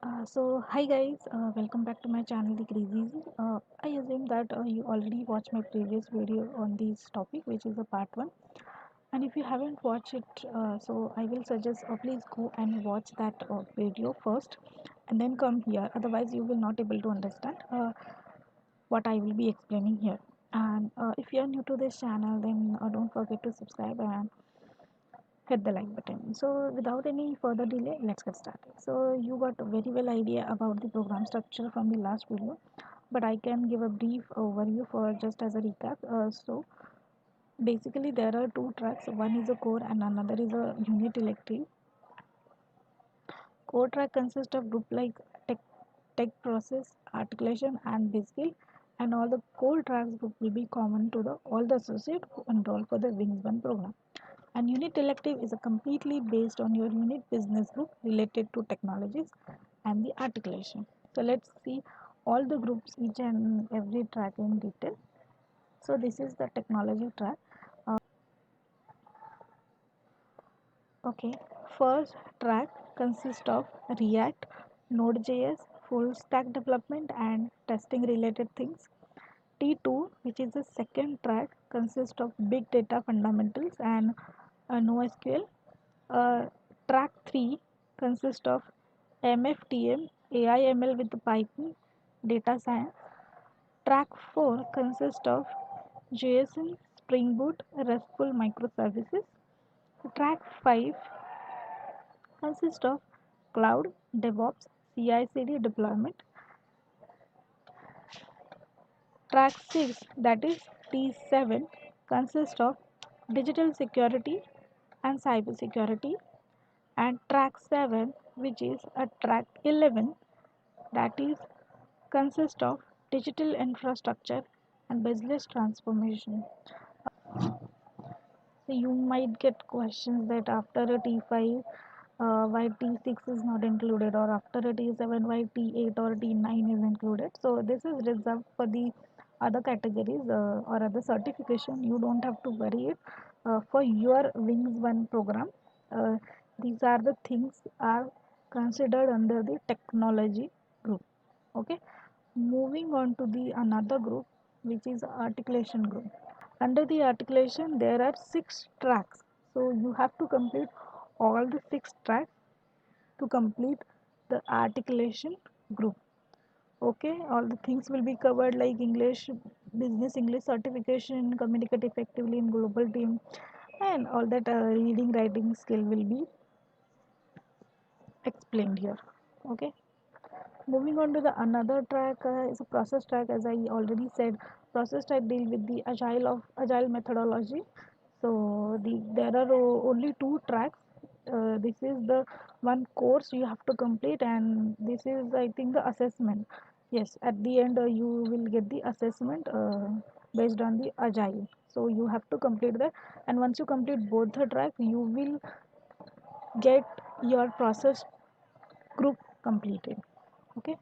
Hi guys, welcome back to my channel The Crazy Easy. I assume that you already watched my previous video on this topic, which is a part 1. And if you haven't watched it, so I will suggest please go and watch that video first and then come here. Otherwise, you will not able to understand what I will be explaining here. And if you are new to this channel, then don't forget to subscribe and hit the like button. So without any further delay, let's get started. So you got a very well idea about the program structure from the last video, but I can give a brief overview for just as a recap. So basically there are two tracks, one is a core and another is a unit elective. Core track consists of group like tech process, articulation and basic, and all the core tracks group will be common to the all the associate who enroll for the Wings 1 program. And unit elective is a completely based on your unit business group related to technologies and the articulation. So let's see all the groups, each and every track in detail. So this is the technology track. Okay, first track consists of React, Node.js, full stack development and testing related things. T2, which is the second track, consists of big data fundamentals and NoSQL. Track 3 consists of MFTM, AI/ML with Python, data science. Track 4 consists of JSON, Spring Boot, RESTful microservices. Track 5 consists of cloud, DevOps, CI/CD deployment. Track 6, that is T7, consists of digital security and cyber security. And track 7, which is a track 11, that is consist of digital infrastructure and business transformation. So you might get questions that after a T5, why T6 is not included, or after a T7, why T8 or T9 is included. So this is reserved for the other categories or other certification. You don't have to worry it. For your Wings 1 program, uh, these are the things are considered under the technology group. Okay, moving on to the another group, which is articulation group. Under the articulation there are 6 tracks, so you have to complete all the 6 tracks to complete the articulation group. Okay, all the things will be covered like English, business English certification, communicate effectively in global team, and all that reading writing skill will be explained here. Okay, moving on to the another track is a process track. As I already said, process track deal with the agile methodology. So there are only 2 tracks. This is the one course you have to complete, and this is, I think, the assessment. Yes, at the end you will get the assessment based on the agile. So you have to complete that, and once you complete both the track, you will get your process group completed. Okay,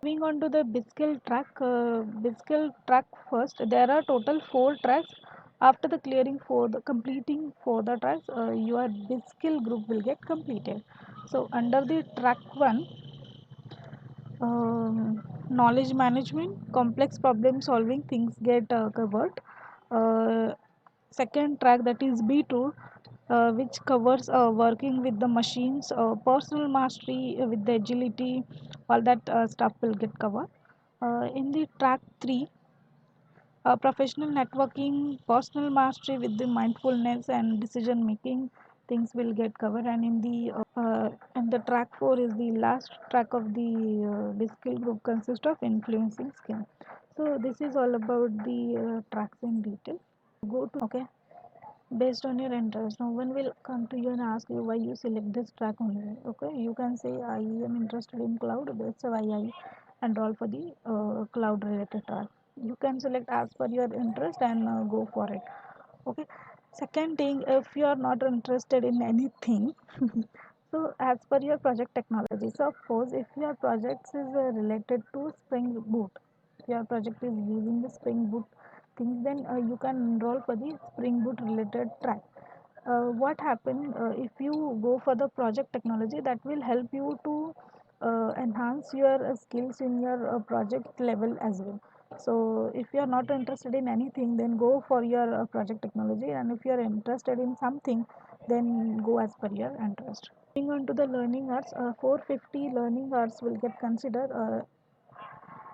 moving on to the Biskill track. Biskill track first. There are total 4 tracks. After the clearing for the completing for the tracks, your Biskill group will get completed. So under the track 1, knowledge management, complex problem solving things get covered. Uh, Second track, that is B2, which covers working with the machines, personal mastery with the agility, all that stuff will get covered. In the track 3, professional networking, personal mastery with the mindfulness and decision making things will get covered. And the track 4 is the last track of the skill group, consists of influencing skill. So this is all about the tracks in detail. Go to, okay, based on your interest, no one will come to you and ask you why you select this track only. Okay, you can say I am interested in cloud, that's why I enroll for the cloud related track. You can select as per your interest and go for it. Okay, second thing, if you are not interested in anything so as per your project technology, suppose if your project is related to Spring Boot, your project is using the Spring Boot things, then you can enroll for the Spring Boot related track. What happen if you go for the project technology, that will help you to enhance your skills in your project level as well. So if you are not interested in anything, then go for your project technology, and if you are interested in something, then go as per your interest. Moving on to the learning hours, 450 learning hours will get considered.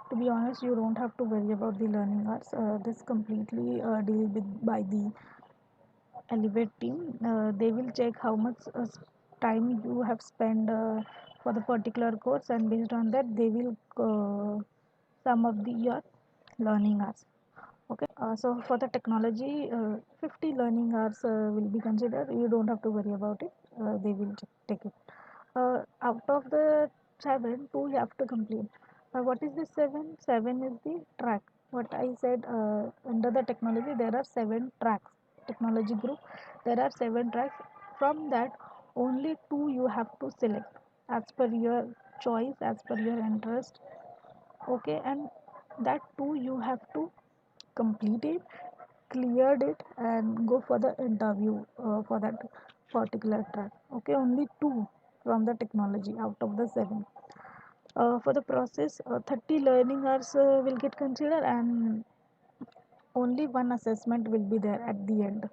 To be honest, you don't have to worry about the learning hours. This completely deal with by the Elevate team. They will check how much time you have spent for the particular course, and based on that they will sum up the your learning hours. Okay, so for the technology, 50 learning hours will be considered. You don't have to worry about it. They will take it. Out of the seven, two you have to complete. What is the seven? Seven is the track. What I said, under the technology there are seven tracks. Technology group, there are seven tracks. From that, only two you have to select as per your choice, as per your interest. Okay, and that two you have to complete it, cleared it, and go for the interview for that particular track. Okay, only two from the technology out of the seven. For the process, 30 learning hours will get considered, and only one assessment will be there at the end.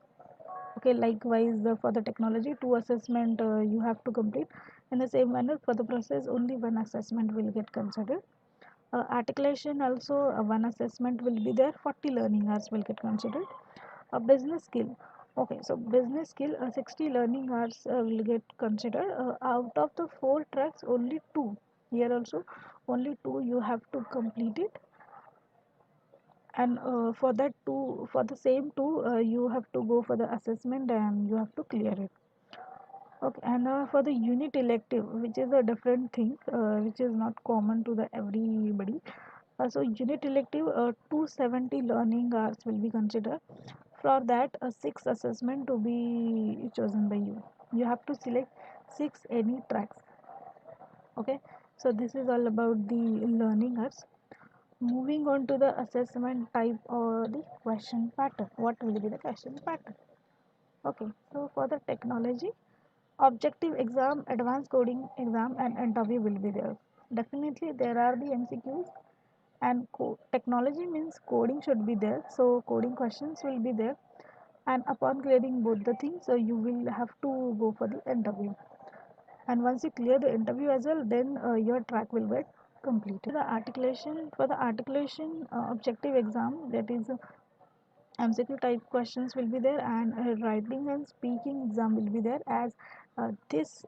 Okay, likewise, for the technology, two assessment you have to complete. In the same manner, for the process, only one assessment will get considered. Articulation also, one assessment will be there, 40 learning hours will get considered. A business skill, okay, so business skill, 60 learning hours will get considered. Out of the four tracks, only two, here also only two you have to complete it, and for that two, for the same two, you have to go for the assessment and you have to clear it. Okay, and for the unit elective, which is a different thing, which is not common to the everybody. So unit elective, 270 learning hours will be considered. For that, a six assessment to be chosen by you. You have to select six any tracks. Okay, so this is all about the learning hours. Moving on to the assessment type or the question pattern. What will be the question pattern? Okay, so for the technology, objective exam, advanced coding exam, and interview will be there. Definitely, there are the MCQs, and technology means coding should be there. So coding questions will be there, and upon clearing both the things, so you will have to go for the interview. And once you clear the interview as well, then your track will get completed. The articulation, for the articulation objective exam, that is MCQ type questions will be there, and writing and speaking exam will be there, as this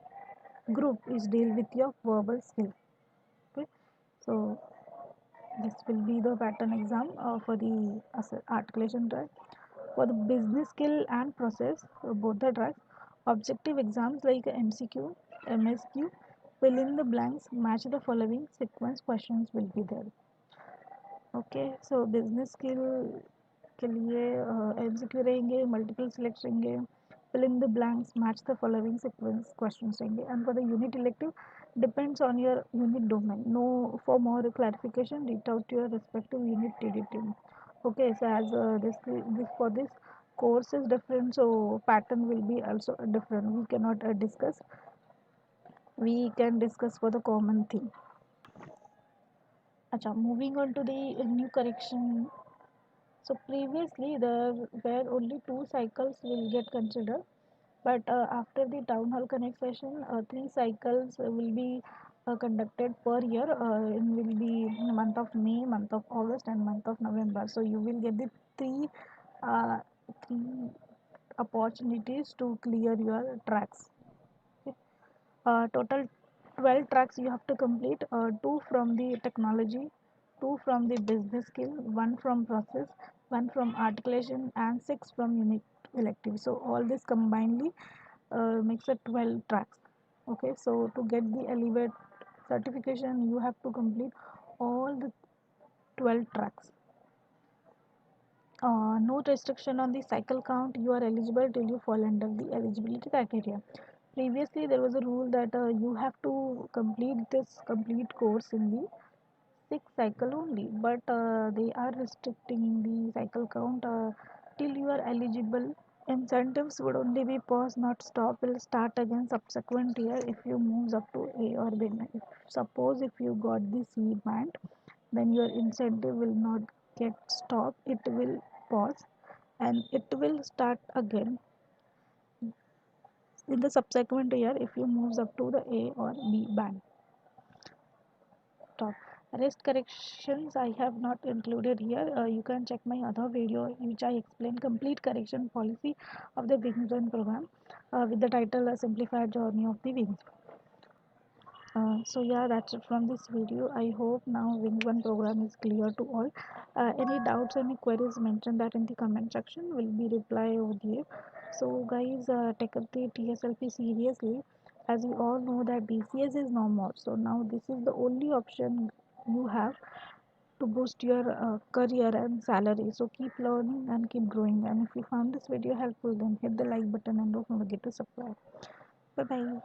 group is deal with your verbal skill. Okay, so this will be the pattern exam for the articulation track. For the business skill and process, both the tracks, objective exams like MCQ, MSQ, fill in the blanks, match the following sequence questions will be there. Okay, so business skill के लिए MCQ रहेंगे, multiple select रहेंगे, fill in the blanks, match the following sequence questions रहेंगे. And for the unit elective, depends on your unit domain. No, for more clarification, reach out to your respective unit TD team. Okay, so as this for this course is different, so pattern will be also different. We cannot discuss. We can discuss for the common thing. Acha, moving on to the new correction. So previously there were only two cycles will get considered, but after the town hall connect session, three cycles will be conducted per year. In will be in the month of May, month of August, and month of November. So you will get the uh, three opportunities to clear your tracks. Okay. Total 12 tracks you have to complete, two from the technology, two from the business skill, one from process, one from articulation, and six from unit elective. So all this combinedly makes a 12 tracks. Okay, so to get the Elevate certification, you have to complete all the 12 tracks. No restriction on the cycle count. You are eligible till you fall under the eligibility criteria. Previously, there was a rule that you have to complete this complete course in the six cycle only, but they are restricting the cycle count till you are eligible Incentives would only be pause, not stop. Will start again subsequent year if you moves up to A or B. If, suppose if you got the C band, then your incentive will not get stop. It will pause and it will start again in the subsequent year if you moves up to the A or B band. Top. Rest corrections I have not included here. You can check my other video which I explain complete correction policy of the Wings 1 program with the title Simplified Journey of the Wings. So yeah, that's it from this video. I hope now Wings 1 program is clear to all. Any doubts, any queries, mention that in the comment section. Will be reply over there. So guys, take up the TSLP seriously, as we all know that DCS is no more. So now this is the only option you have to boost your career and salary. So keep learning and keep growing. And if you found this video helpful, then hit the like button and don't forget to subscribe. Bye bye.